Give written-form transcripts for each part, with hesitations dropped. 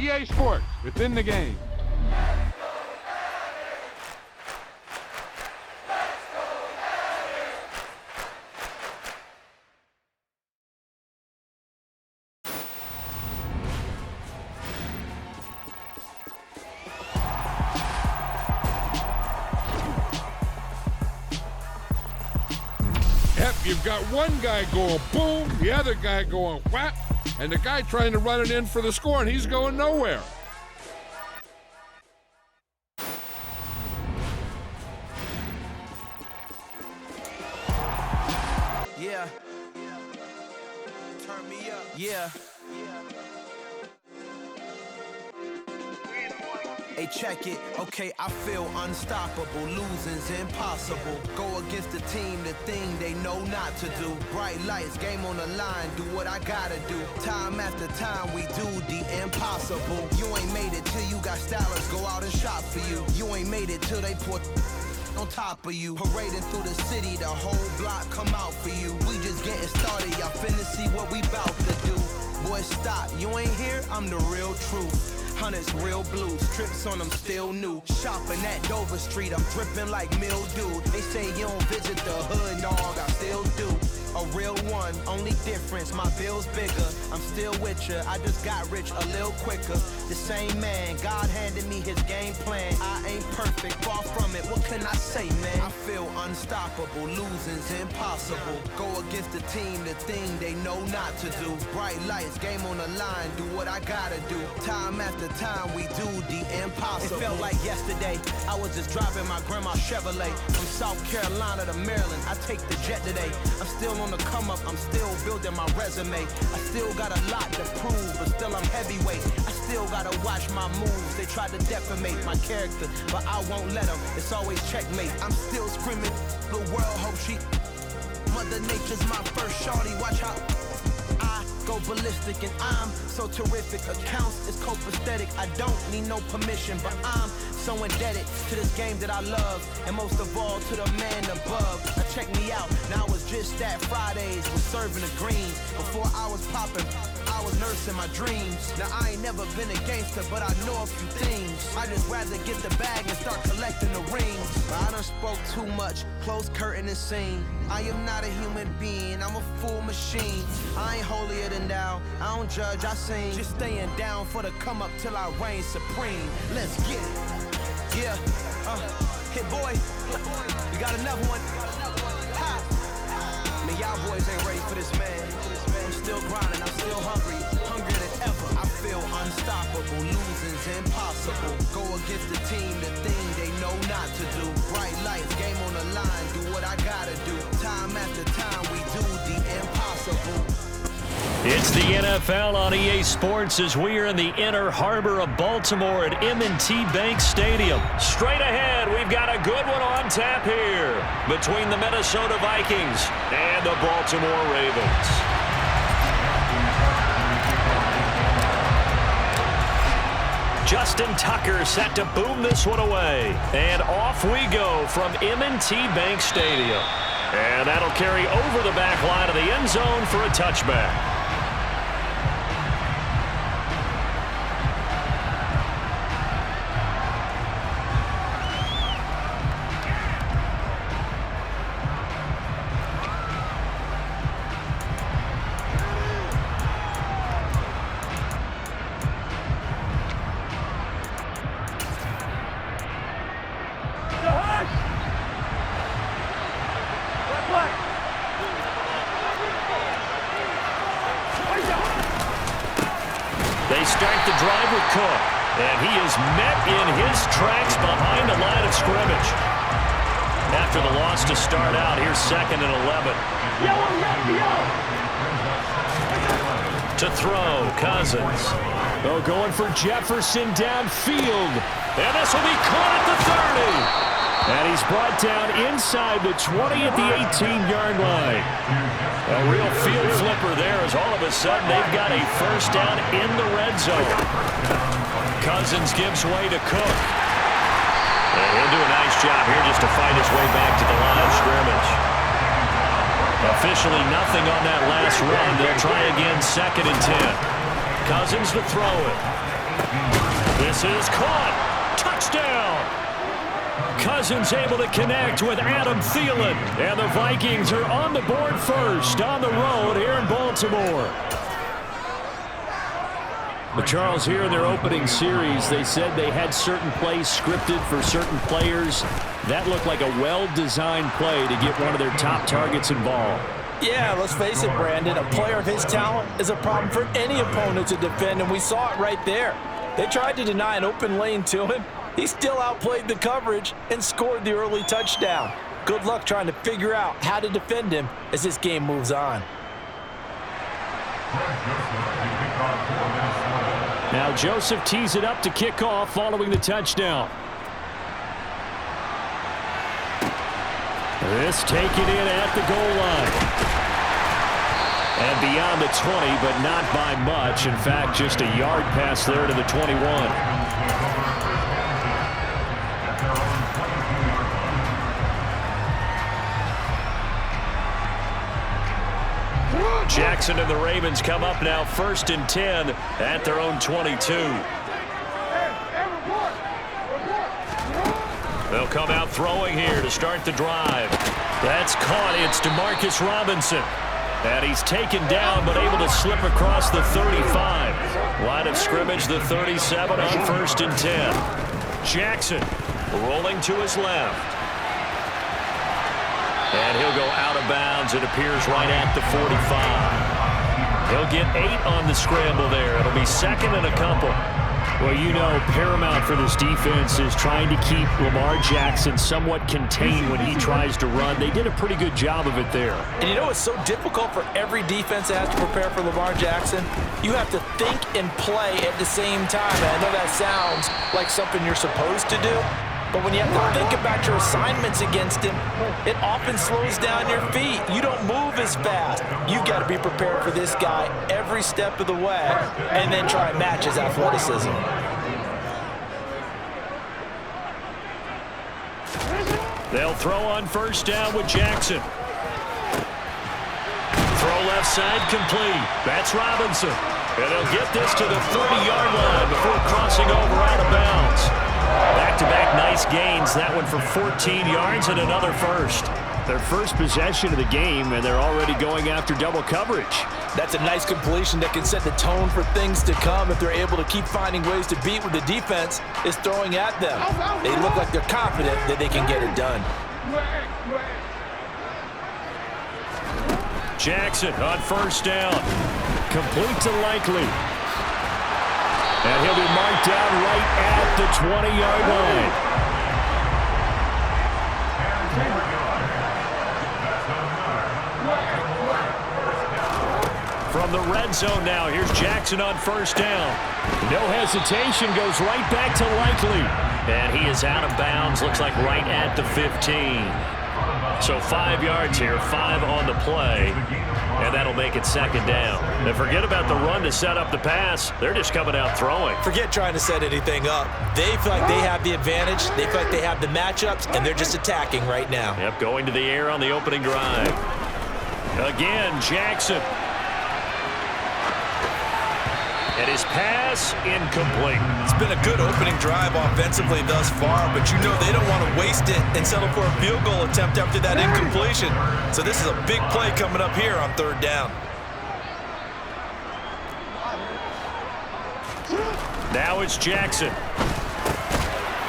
EA Sports, within the game. Yep, you've got one guy going boom, the other guy going whap, and the guy trying to run it in for the score, and he's going nowhere. Yeah. Turn me up. Yeah. Hey, check it. Okay, I feel unstoppable. Losing's impossible. Go against the team, the thing they know not to do. Bright lights, game on the line, do what I gotta do. Time after time, we do the impossible. You ain't made it till you got stylists go out and shop for you. You ain't made it till they put on top of you. Parading through the city, the whole block come out for you. We just getting started, y'all finna see what we bout to do. Boy, stop, you ain't here, I'm the real truth. Hunters, real blues, trips on them still new. Shopping at Dover Street, I'm dripping like mildew. They say you don't visit the hood, dog, I still do. A real one, only difference, my bill's bigger. I'm still with ya, I just got rich a little quicker. The same man, God handed me his game plan. I ain't perfect, far from it, what can I say, man? I feel unstoppable, losing's impossible. Go against the team, the thing they know not to do. Bright lights, game on the line, do what I gotta do. Time after time, we do the impossible. It felt like yesterday, I was just driving my grandma's Chevrolet. From South Carolina to Maryland, I take the jet today. I'm still on the come up, I'm still building my resume. I still got a lot to prove, but still I'm heavyweight. I still gotta watch my moves. They try to defamate my character, but I won't let them. It's always checkmate. I'm still screaming, the world hope she. Mother Nature's my first shorty, watch how I go ballistic, and I'm so terrific. Accounts is copacetic. I don't need no permission, but I'm so indebted to this game that I love, and most of all to the man above. Now check me out, now I was just at Fridays, was serving the greens. Before I was popping, I was nursing my dreams. Now I ain't never been a gangster, but I know a few things. I just rather get the bag and start collecting the rings. But I done spoke too much, close curtain and scene. I am not a human being, I'm a full machine. I ain't holier than thou, I don't judge, I sing. Just staying down for the come up till I reign supreme. Let's get it. Yeah, hit boy, you got another one. Ha. Man, y'all boys ain't ready for this, man. I'm still grinding, I'm still hungry, hungrier than ever. I feel unstoppable, losing's impossible. Go against the team, the thing they know not to do. Bright lights, game on the line, do what I gotta do. Time after time, we do the impossible. It's the NFL on EA Sports as we are in the inner harbor of Baltimore at M&T Bank Stadium. Straight ahead, we've got a good one on tap here between the Minnesota Vikings and the Baltimore Ravens. Justin Tucker set to boom this one away. And off we go from M&T Bank Stadium. And that'll carry over the back line of the end zone for a touchback. They start the drive with Cook, and he is met in his tracks behind the line of scrimmage. After the loss to start out, here's 2nd and 11. To throw, Cousins. Oh, going for Jefferson downfield. And this will be caught at the 30. And he's brought down inside the 20 at the 18-yard line. A real field flipper there as all of a sudden they've got a first down in the red zone. Cousins gives way to Cook. And he'll do a nice job here just to fight his way back to the line of scrimmage. Officially nothing on that last run. They'll try again 2nd and 10. Cousins to throw it. This is caught. Touchdown. Cousins able to connect with Adam Thielen. And the Vikings are on the board first on the road here in Baltimore. But Charles, here in their opening series, they said they had certain plays scripted for certain players. That looked like a well-designed play to get one of their top targets involved. Yeah, let's face it, Brandon. A player of his talent is a problem for any opponent to defend, and we saw it right there. They tried to deny an open lane to him. He still outplayed the coverage and scored the early touchdown. Good luck trying to figure out how to defend him as this game moves on. Now Joseph tees it up to kick off following the touchdown. This taken in at the goal line. And beyond the 20, but not by much. In fact, just a yard pass there to the 21. Jackson and the Ravens come up now 1st and 10 at their own 22. They'll come out throwing here to start the drive. That's caught. It's Demarcus Robinson. And he's taken down but able to slip across the 35. Line of scrimmage, the 37 on 1st and 10. Jackson rolling to his left. And he'll go out of bounds. It appears right at the 45. He'll get 8 on the scramble there. It'll be 2nd and a couple. Well, you know, paramount for this defense is trying to keep Lamar Jackson somewhat contained when he tries to run. They did a pretty good job of it there. And you know it's so difficult for every defense that has to prepare for Lamar Jackson? You have to think and play at the same time. And I know that sounds like something you're supposed to do. But when you have to think about your assignments against him, it often slows down your feet. You don't move as fast. You've got to be prepared for this guy every step of the way and then try and match his athleticism. They'll throw on 1st down with Jackson. Throw left side complete. That's Robinson. And they'll get this to the 30-yard line before crossing over out of bounds. Back-to-back nice gains. That one for 14 yards and another first. Their first possession of the game, and they're already going after double coverage. That's a nice completion that can set the tone for things to come if they're able to keep finding ways to beat what the defense is throwing at them. They look like they're confident that they can get it done. Jackson on 1st down. Complete to Likely. And he'll be marked down right at the 20-yard line. From the red zone now, here's Jackson on 1st down. No hesitation, goes right back to Likely. And he is out of bounds, looks like right at the 15. So 5 yards here, 5 on the play. And that'll make it 2nd down. And forget about the run to set up the pass. They're just coming out throwing. Forget trying to set anything up. They feel like they have the advantage. They feel like they have the matchups, and they're just attacking right now. Yep, going to the air on the opening drive. Again, Jackson. And his pass incomplete. It's been a good opening drive offensively thus far, but you know they don't want to waste it and settle for a field goal attempt after that incompletion. So this is a big play coming up here on 3rd down. Now it's Jackson.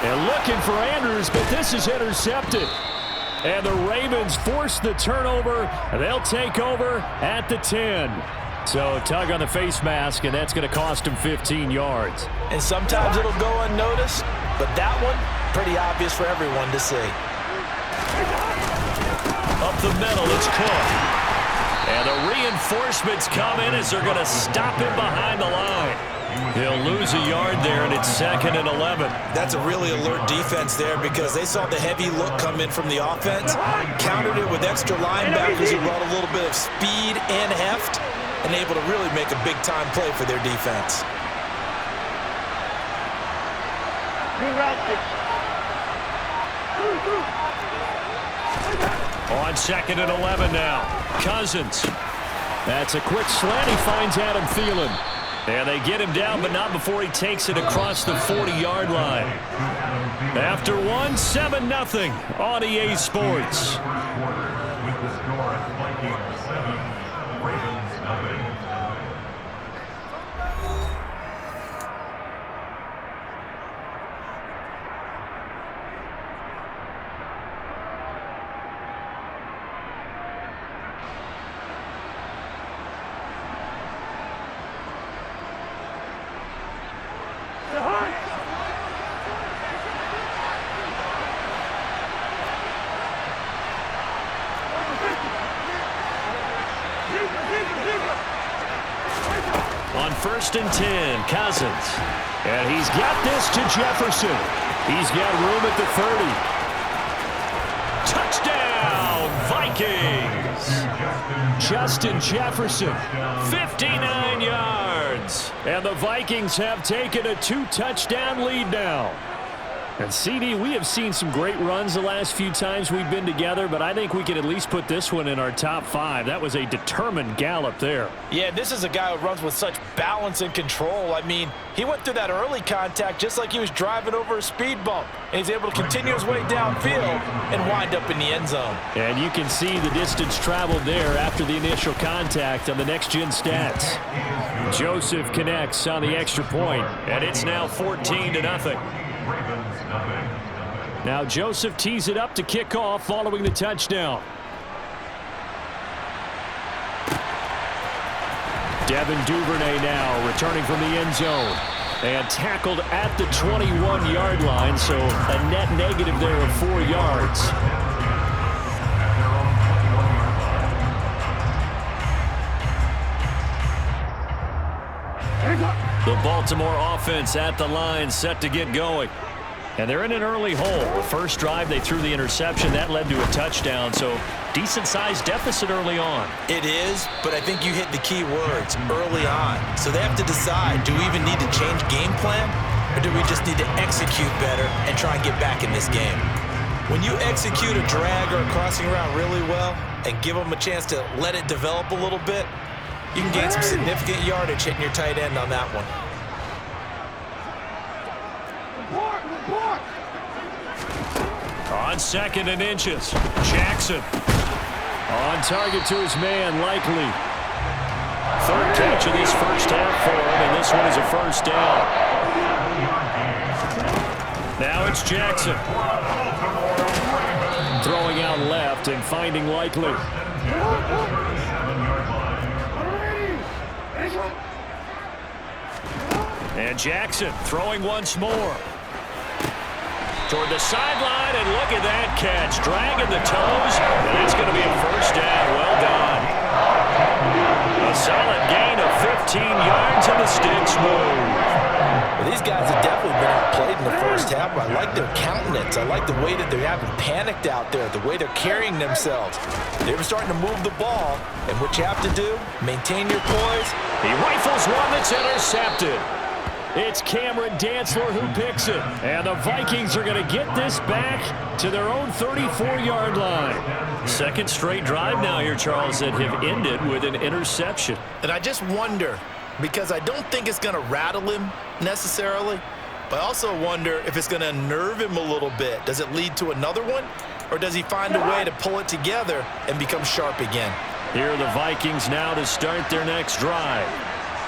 And looking for Andrews, but this is intercepted. And the Ravens force the turnover, and they'll take over at the 10. So a tug on the face mask, and that's going to cost him 15 yards. And sometimes it'll go unnoticed, but that one, pretty obvious for everyone to see. Up the middle, it's Cook. And the reinforcements come in as they're going to stop him behind the line. He'll lose a yard there, and it's 2nd and 11. That's a really alert defense there because they saw the heavy look come in from the offense, countered it with extra linebackers who brought a little bit of speed and heft, and able to really make a big-time play for their defense. On 2nd and 11 now. Cousins. That's a quick slant. He finds Adam Thielen. And they get him down, but not before he takes it across the 40-yard line. After one, 7-0 on EA Sports. On 1st and 10, Cousins. And he's got this to Jefferson. He's got room at the 30. Touchdown, Vikings! Justin Jefferson, 59 yards. And the Vikings have taken a 2-touchdown lead now. And CD, we have seen some great runs the last few times we've been together, but I think we can at least put this one in our top 5. That was a determined gallop there. Yeah, this is a guy who runs with such balance and control. I mean, he went through that early contact just like he was driving over a speed bump. And he's able to continue his way downfield and wind up in the end zone. And you can see the distance traveled there after the initial contact on the next-gen stats. Joseph connects on the extra point, and it's now 14-0. Now Joseph tees it up to kick off following the touchdown. Devin Duvernay now returning from the end zone. And tackled at the 21-yard line, so a net negative there of 4 yards. The Baltimore offense at the line set to get going. And they're in an early hole. The first drive, they threw the interception. That led to a touchdown, so decent-sized deficit early on. It is, but I think you hit the key words, early on. So they have to decide, do we even need to change game plan, or do we just need to execute better and try and get back in this game? When you execute a drag or a crossing route really well and give them a chance to let it develop a little bit, you can gain some significant yardage hitting your tight end on that one. On 2nd and inches, Jackson. On target to his man, Likely. 3rd catch of this first half for him, and this one is a first down. Now it's Jackson. Throwing out left and finding Likely. And Jackson throwing once more. Toward the sideline, and look at that catch. Dragging the toes, and it's going to be a first down. Well done. A solid gain of 15 yards, and the sticks move. Well, these guys have definitely been outplayed in the first half. I like their countenance. I like the way that they're having panicked out there, the way they're carrying themselves. They were starting to move the ball, and what you have to do, maintain your poise. He rifles one that's intercepted. It's Cameron Dantzler who picks it. And the Vikings are going to get this back to their own 34-yard line. Second straight drive now here, Charles, that have ended with an interception. And I just wonder, because I don't think it's going to rattle him necessarily, but I also wonder if it's going to unnerve him a little bit. Does it lead to another one? Or does he find a way to pull it together and become sharp again? Here are the Vikings now to start their next drive.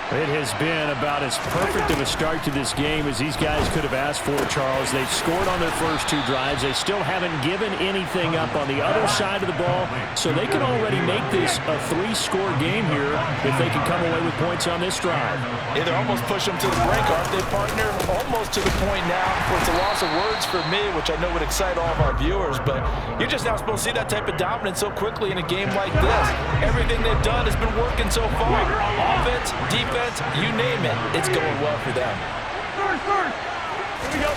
It has been about as perfect of a start to this game as these guys could have asked for, Charles. They've scored on their first 2 drives. They still haven't given anything up on the other side of the ball, so they can already make this a 3-score game here if they can come away with points on this drive. Yeah, they're almost pushing them to the brink, aren't they, partner? Almost to the point now where it's a loss of words for me, which I know would excite all of our viewers, but you're just not supposed to see that type of dominance so quickly in a game like this. Everything they've done has been working so far. Offense, defense, you name it, it's going well for them. Here we go.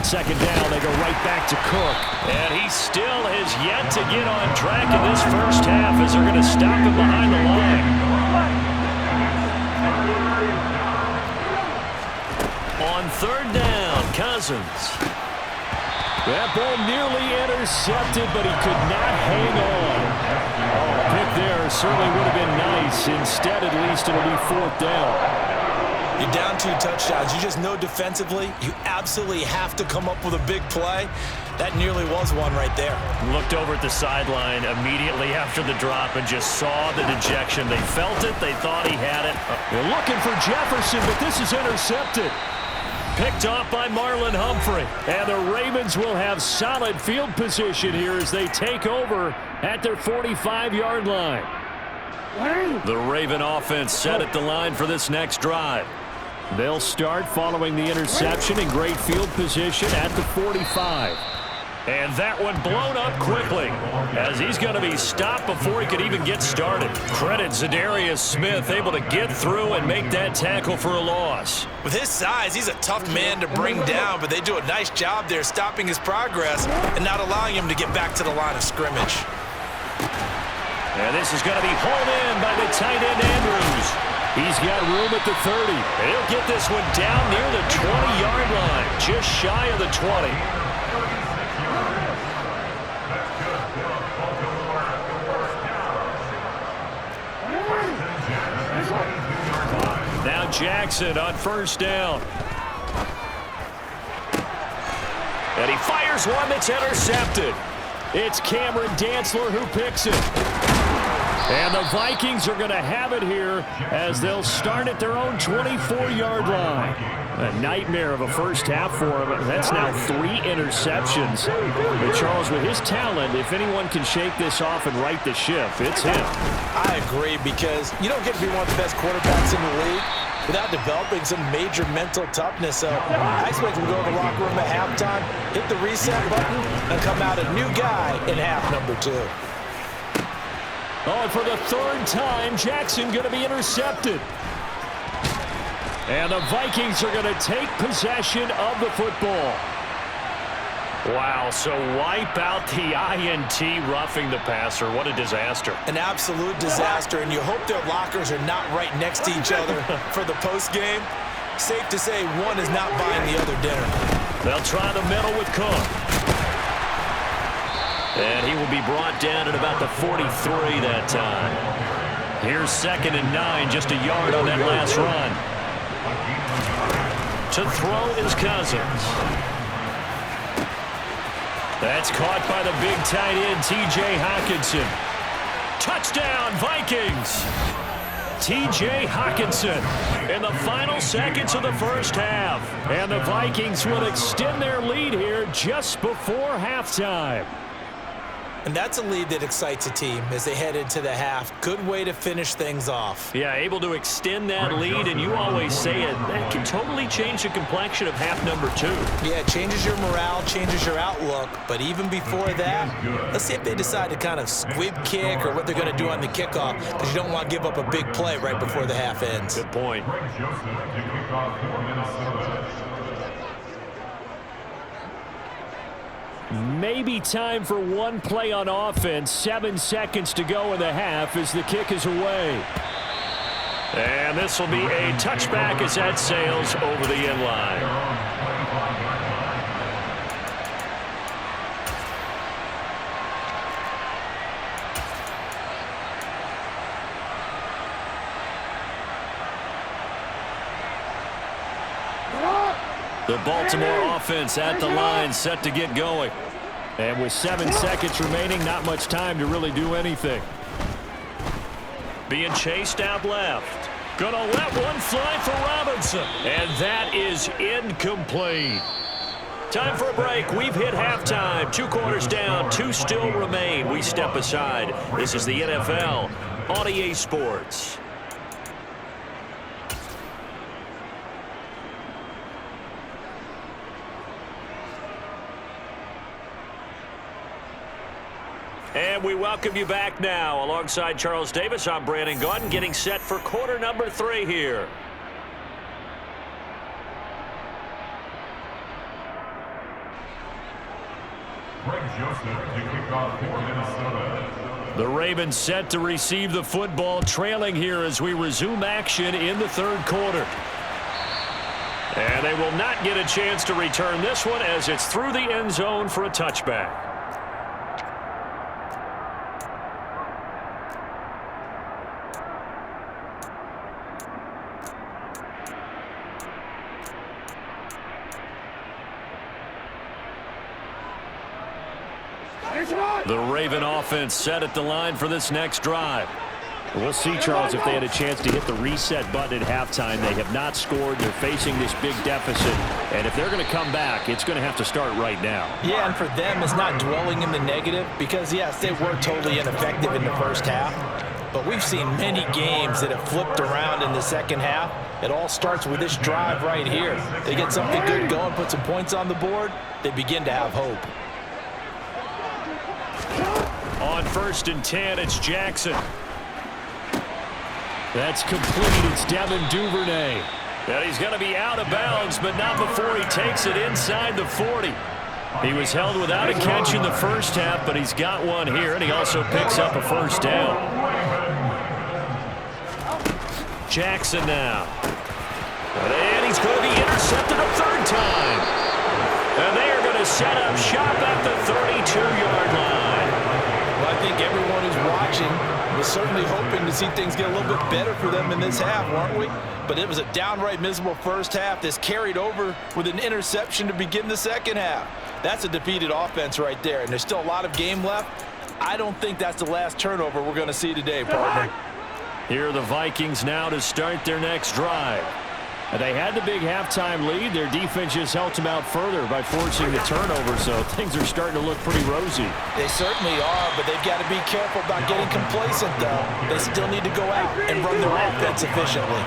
Second down, they go right back to Cook. And he still has yet to get on track in this first half as they're going to stop him behind the line. On 3rd down, Cousins. That ball nearly intercepted, but he could not hang on. Oh, pick there there certainly would have been nice. Instead, at least, it'll be 4th down. You're down 2 touchdowns. You just know defensively you absolutely have to come up with a big play. That nearly was one right there. Looked over at the sideline immediately after the drop and just saw the dejection. They felt it. They thought he had it. They're looking for Jefferson, but this is intercepted. Picked off by Marlon Humphrey. And the Ravens will have solid field position here as they take over at their 45-yard line. The Raven offense set at the line for this next drive. They'll start following the interception in great field position at the 45. And that one blown up quickly as he's going to be stopped before he could even get started. Credit Zadarius Smith, able to get through and make that tackle for a loss. With his size, he's a tough man to bring down, but they do a nice job there stopping his progress and not allowing him to get back to the line of scrimmage. And this is going to be hauled in by the tight end Andrews. He's got room at the 30. And he'll get this one down near the 20-yard line, just shy of the 20. Now Jackson on 1st down. And he fires one that's intercepted. It's Cameron Dantzler who picks it. And the Vikings are going to have it here as they'll start at their own 24-yard line. A nightmare of a first half for him. That's now 3 interceptions. But Charles, with his talent, if anyone can shake this off and right the ship, it's him. I agree, because you don't get to be one of the best quarterbacks in the league without developing some major mental toughness. So I expect him to go to the locker room at halftime, hit the reset button, and come out a new guy in half number 2. Oh, and for the 3rd time, Jackson going to be intercepted. And the Vikings are going to take possession of the football. Wow, so wipe out the INT, roughing the passer. What a disaster. An absolute disaster, and you hope their lockers are not right next to each other for the postgame. Safe to say one is not buying the other dinner. They'll try the middle with Cook. And he will be brought down at about the 43 that time. Here's 2nd and 9, just a yard on that last run. To throw is Cousins. That's caught by the big tight end, T.J. Hockenson. Touchdown, Vikings! T.J. Hockenson in the final seconds of the first half. And the Vikings will extend their lead here just before halftime. And that's a lead that excites a team as they head into the half. Good way to finish things off. Yeah, able to extend that lead, and you always say it, that can totally change the complexion of half number 2. Yeah, it changes your morale, changes your outlook. But even before that, let's see if they decide to kind of squib kick or what they're going to do on the kickoff, because you don't want to give up a big play right before the half ends. Good point. Maybe time for one play on offense. 7 seconds to go in the half as the kick is away. And this will be a touchback as that sails over the end line. The Baltimore offense at the line, set to get going. And with 7 seconds remaining, not much time to really do anything. Being chased out left. Gonna let one fly for Robinson. And that is incomplete. Time for a break. We've hit halftime. 2 quarters down, 2 still remain. We step aside. This is the NFL on EA Sports. And we welcome you back now. Alongside Charles Davis, I'm Brandon Gaudin, getting set for quarter number 3 here. The Ravens set to receive the football, trailing here as we resume action in the 3rd quarter. And they will not get a chance to return this one as it's through the end zone for a touchback. The Raven offense set at the line for this next drive. We'll see, Charles, if they had a chance to hit the reset button at halftime. They have not scored. They're facing this big deficit. And if they're going to come back, it's going to have to start right now. Yeah, and for them, it's not dwelling in the negative because, yes, they were totally ineffective in the first half. But we've seen many games that have flipped around in the second half. It all starts with this drive right here. They get something good going, put some points on the board, they begin to have hope. On 1st and 10, it's Jackson. That's complete. It's Devin Duvernay. And he's going to be out of bounds, but not before he takes it inside the 40. He was held without a catch in the first half, but he's got one here, and he also picks up a first down. Jackson now. And he's going to be intercepted a third time. And they are going to set up shop at the 32-yard line. Well, I think everyone who's watching was certainly hoping to see things get a little bit better for them in this half, weren't we? But it was a downright miserable first half. This carried over with an interception to begin the second half. That's a defeated offense right there, and there's still a lot of game left. I don't think that's the last turnover we're going to see today, partner. Here are the Vikings now to start their next drive. And they had the big halftime lead. Their defense just helped them out further by forcing the turnover, so things are starting to look pretty rosy. They certainly are, but they've got to be careful about getting complacent, though. They still need to go out and run their offense efficiently.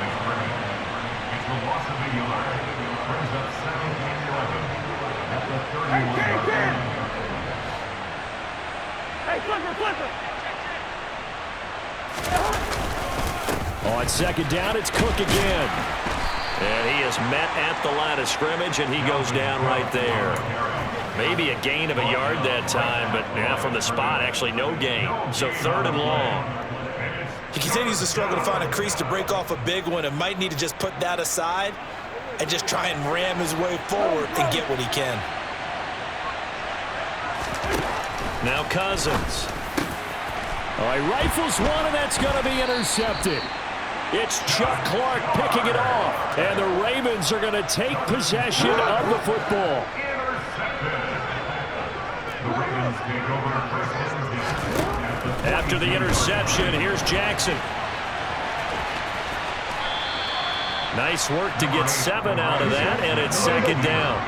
On 2nd down, it's Cook again. And he is met at the line of scrimmage, and he goes down right there. Maybe a gain of a yard that time, but yeah, from the spot, actually no gain. So 3rd and long. He continues to struggle to find a crease to break off a big one and might need to just put that aside and just try and ram his way forward and get what he can. Now Cousins. Oh, he rifles one, and that's going to be intercepted. It's Chuck Clark picking it off, and the Ravens are going to take possession of the football. After the interception, here's Jackson. Nice work to get 7 out of that, and it's 2nd down.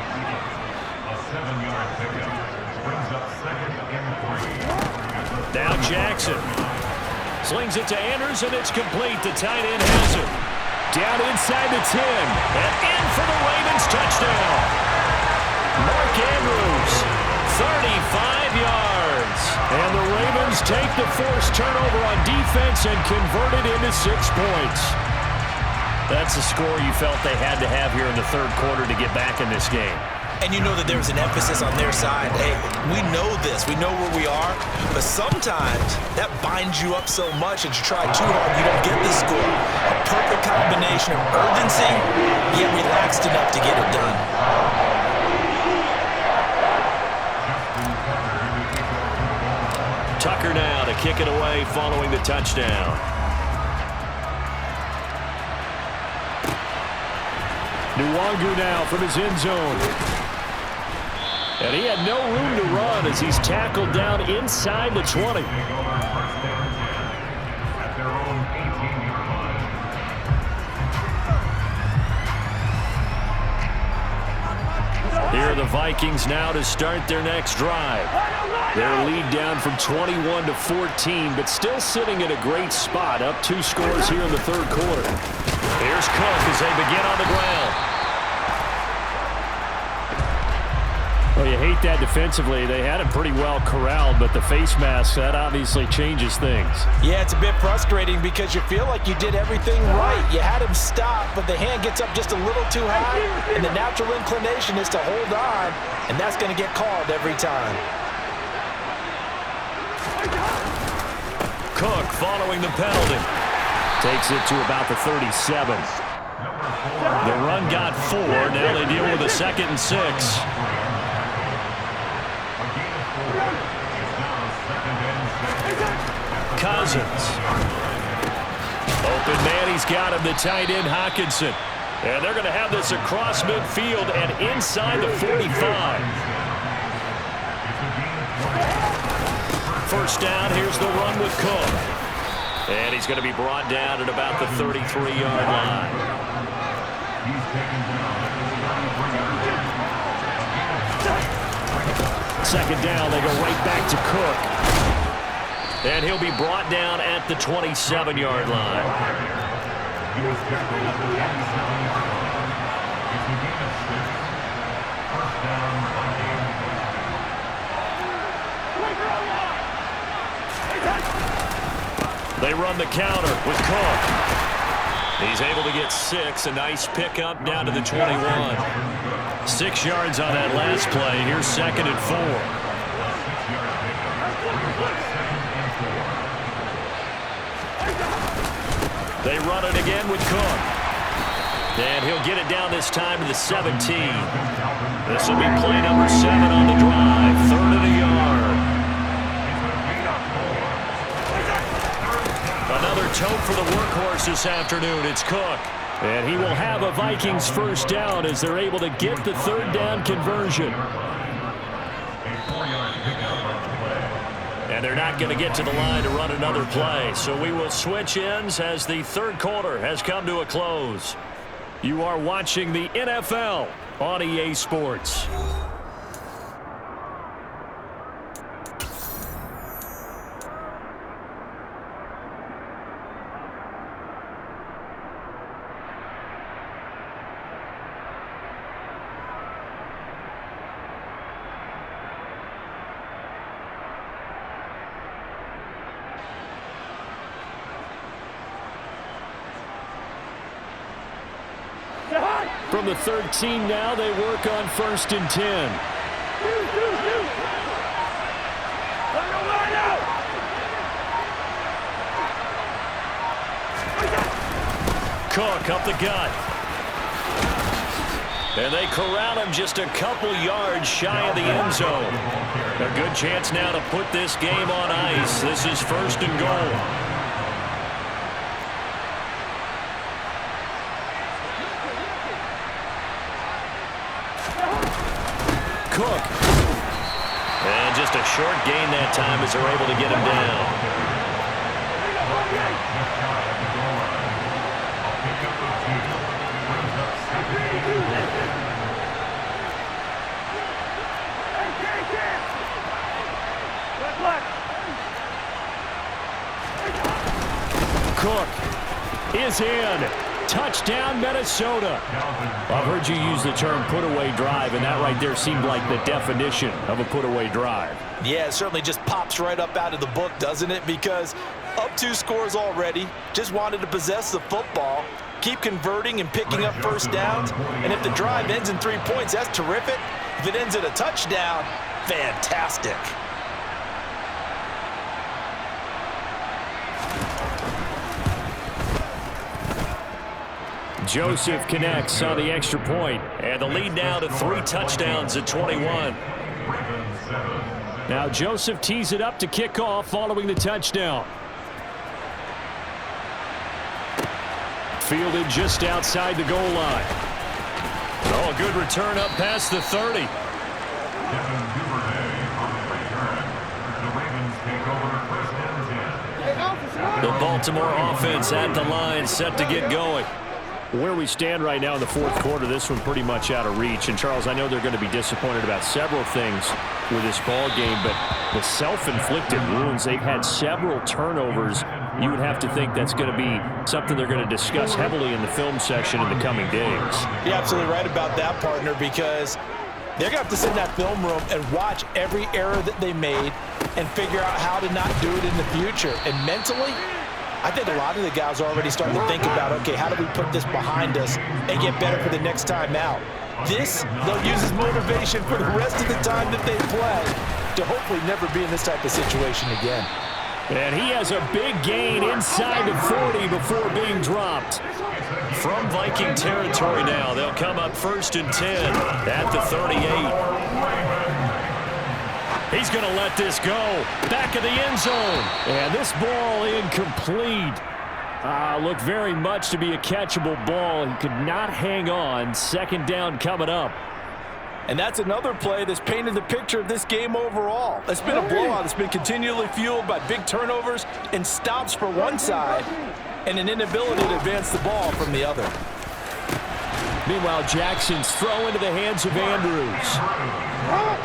Now Jackson. Slings it to Anders, and it's complete. The tight end has it. Down inside the 10. And in for the Ravens touchdown. Mark Andrews, 35 yards. And the Ravens take the forced turnover on defense and convert it into 6 points. That's a score you felt they had to have here in the 3rd quarter to get back in this game. And you know that there's an emphasis on their side. Hey, we know this. We know where we are. But sometimes that binds you up so much that you try too hard, you don't get the score. A perfect combination of urgency, yet relaxed enough to get it done. Tucker now to kick it away following the touchdown. Nwangu now from his end zone. And he had no room to run as he's tackled down inside the 20. Here are the Vikings now to start their next drive. Their lead down from 21 to 14, but still sitting in a great spot, up 2 scores here in the 3rd quarter. Here's Cook as they begin on the ground. Well, you hate that defensively. They had him pretty well corralled, but the face mask, that obviously changes things. Yeah, it's a bit frustrating because you feel like you did everything right. You had him stop, but the hand gets up just a little too high, and the natural inclination is to hold on, and that's going to get called every time. Cook following the penalty. Takes it to about the 37. The run got 4. Now they deal with a 2nd and 6. Cousins. Open man, he's got him, the tight end Hockenson. And they're going to have this across midfield and inside the 45. first down. Here's the run with Cook. And he's going to be brought down at about the 33-yard line. Second down, they go right back to Cook. And he'll be brought down at the 27-yard line. They run the counter with Cook. He's able to get 6. A nice pickup down to the 21. 6 yards on that last play. Here's 2nd and 4. They run it again with Cook. And he'll get it down this time to the 17. This will be play number 7 on the drive. 3rd and a yard. Another tote for the workhorse this afternoon. It's Cook. And he will have a Vikings first down as they're able to get the 3rd down conversion. And they're not going to get to the line to run another play. So we will switch ends as the 3rd quarter has come to a close. You are watching the NFL on EA Sports. From the 13 now, they work on 1st and 10. Cook up the gut. And they corral him just a couple yards shy of the end zone. A good chance now to put this game on ice. This is 1st and goal. Cook. And just a short gain that time as they're able to get him down. Cook is in. Touchdown, Minnesota. I've heard you use the term put-away drive, and that right there seemed like the definition of a put-away drive. Yeah, it certainly just pops right up out of the book, doesn't it? Because up 2 scores already, just wanted to possess the football, keep converting and picking up first downs, and if the drive ends in 3 points, that's terrific. If it ends in a touchdown, fantastic. Joseph connects on the extra point, and the lead now to 3 touchdowns at 21. Now Joseph tees it up to kick off following the touchdown. Fielded just outside the goal line. Oh, a good return up past the 30. The Baltimore offense at the line, set to get going. Where we stand right now in the 4th quarter, this one pretty much out of reach. And, Charles, I know they're going to be disappointed about several things with this ball game, but the self-inflicted wounds, they've had several turnovers. You would have to think that's going to be something they're going to discuss heavily in the film section in the coming days. You're absolutely right about that, partner, because they're going to have to sit in that film room and watch every error that they made and figure out how to not do it in the future. And mentally, I think a lot of the guys are already starting to think about, okay, how do we put this behind us and get better for the next time out? This, they'll use as motivation for the rest of the time that they play to hopefully never be in this type of situation again. And he has a big gain inside the 40 before being dropped. From Viking territory now, they'll come up 1st and 10 at the 38. He's going to let this go. Back of the end zone. And this ball incomplete. Looked very much to be a catchable ball. He could not hang on. 2nd down coming up. And that's another play that's painted the picture of this game overall. It's been a blowout. It's been continually fueled by big turnovers and stops for one side and an inability to advance the ball from the other. Meanwhile, Jackson's throw into the hands of Andrews.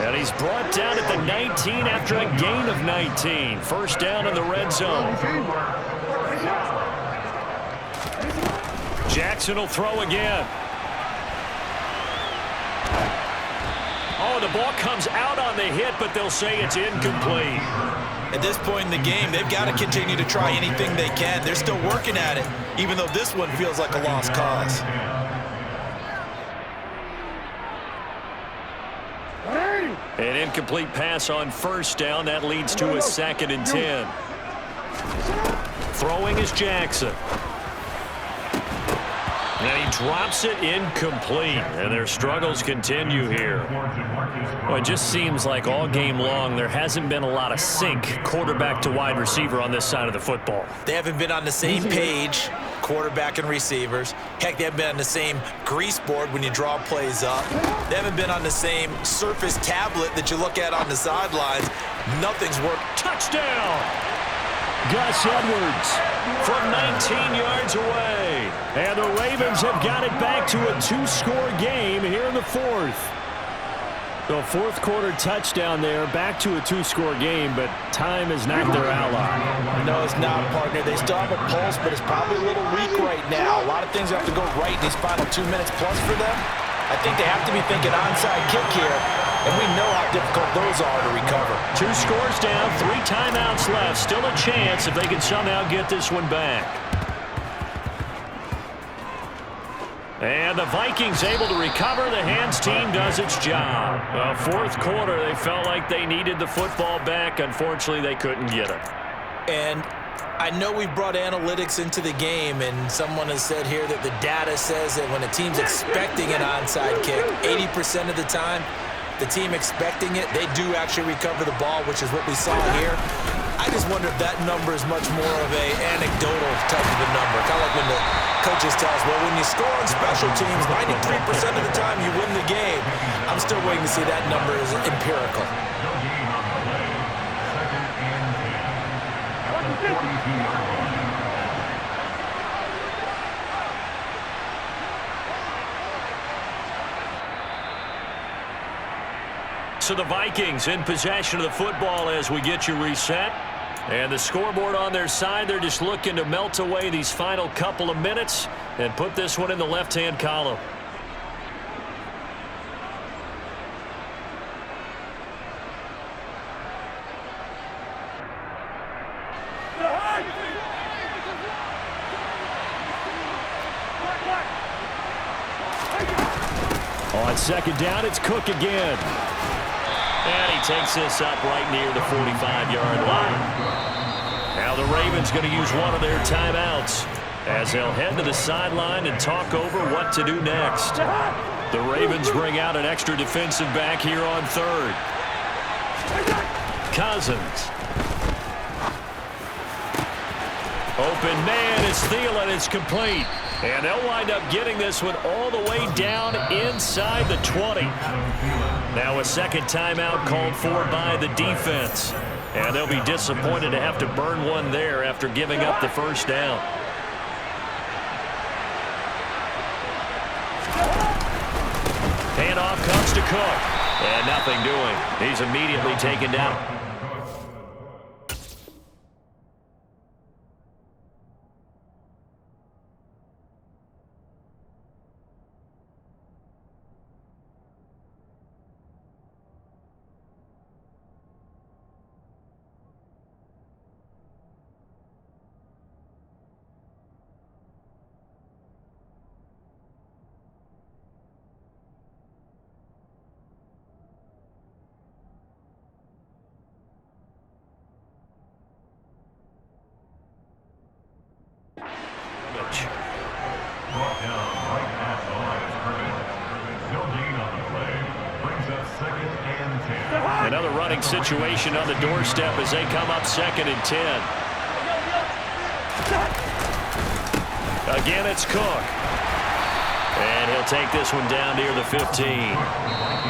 And he's brought down at the 19 after a gain of 19. First down in the red zone. Jackson will throw again. Oh, the ball comes out on the hit, but they'll say it's incomplete. At this point in the game, they've got to continue to try anything they can. They're still working at it, even though this one feels like a lost cause. An incomplete pass on first down. That leads to a 2nd and 10. Throwing is Jackson. And he drops it incomplete, and their struggles continue here. Well, it just seems like all game long there hasn't been a lot of sync quarterback to wide receiver on this side of the football. They haven't been on the same page, quarterback and receivers. Heck, they haven't been on the same grease board when you draw plays up. They haven't been on the same surface tablet that you look at on the sidelines. Nothing's worked. Touchdown! Gus Edwards from 19 yards away. And the Ravens have got it back to a 2-score game here in the 4th. The 4th quarter touchdown there, back to a 2-score game, but time is not their ally. No, it's not, partner. They still have a pulse, but it's probably a little weak right now. A lot of things have to go right in these final 2 minutes plus for them. I think they have to be thinking onside kick here, and we know how difficult those are to recover. 2 scores down, 3 timeouts left. Still a chance if they can somehow get this one back. And the Vikings able to recover. The hands team does its job. 4th quarter, they felt like they needed the football back. Unfortunately, they couldn't get it. And I know we brought analytics into the game, and someone has said here that the data says that when a team's expecting an onside kick, 80% of the time, the team expecting it, they do actually recover the ball, which is what we saw here. I just wonder if that number is much more of a anecdotal type of a number. Kind of like when the coaches tell us, well, when you score on special teams, 93% of the time you win the game. I'm still waiting to see that number is empirical. So the Vikings in possession of the football as we get you reset. And the scoreboard on their side, they're just looking to melt away these final couple of minutes and put this one in the left-hand column. On 2nd down, it's Cook again. And he takes this up right near the 45-yard line. Now the Ravens going to use one of their timeouts as they'll head to the sideline and talk over what to do next. The Ravens bring out an extra defensive back here on 3rd. Cousins. Open man is Thielen. It's complete. And they'll wind up getting this one all the way down inside the 20. Now a 2nd timeout called for by the defense. And they'll be disappointed to have to burn one there after giving up the first down. Handoff comes to Cook. And nothing doing. He's immediately taken down. Another running situation on the doorstep as they come up 2nd and 10. Again, it's Cook. And he'll take this one down near the 15.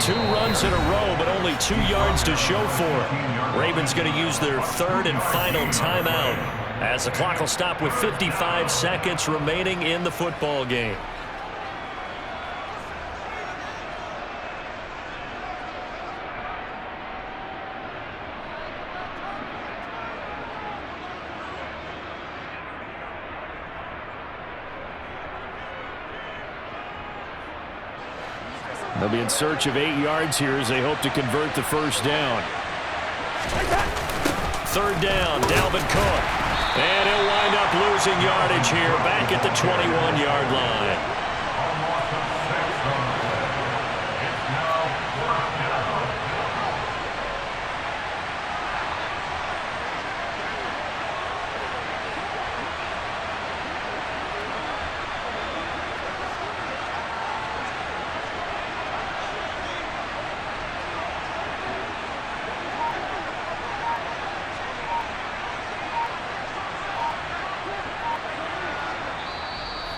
2 runs in a row, but only 2 yards to show for it. Ravens going to use their 3rd and final timeout as the clock will stop with 55 seconds remaining in the football game. They'll be in search of 8 yards here as they hope to convert the first down. 3rd down, Dalvin Cook. And he'll wind up losing yardage here back at the 21-yard line.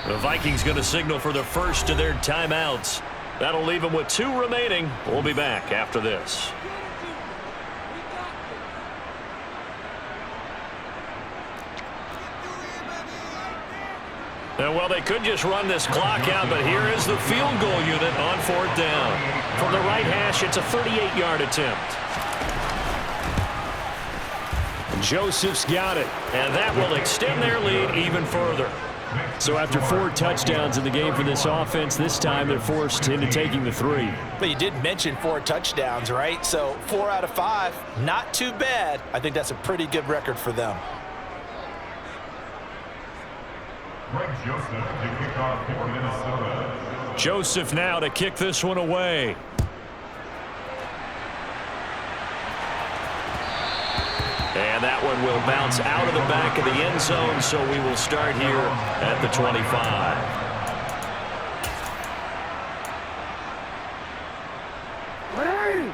The Vikings going to signal for the first of their timeouts. That'll leave them with 2 remaining. We'll be back after this. And well, they could just run this clock out, but here is the field goal unit on 4th down. From the right hash, it's a 38-yard attempt. Joseph's got it, and that will extend their lead even further. So after 4 touchdowns in the game for this offense, this time they're forced into taking the 3. But you did mention 4 touchdowns, right? So 4 out of 5, not too bad. I think that's a pretty good record for them. Joseph now to kick this one away. And that one will bounce out of the back of the end zone, so we will start here at the 25.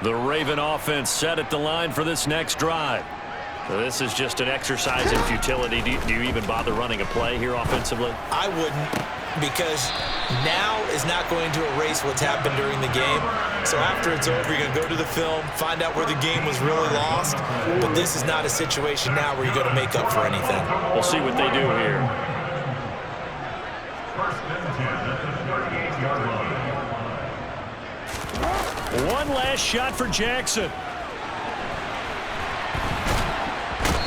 The Raven offense set at the line for this next drive. This is just an exercise in futility. Do you even bother running a play here offensively? I wouldn't, because now is not going to erase what's happened during the game. So after it's over, you're going to go to the film, find out where the game was really lost. But this is not a situation now where you're going to make up for anything. We'll see what they do here. One last shot for Jackson.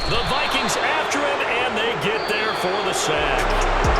The Vikings after him, and they get there for the sack.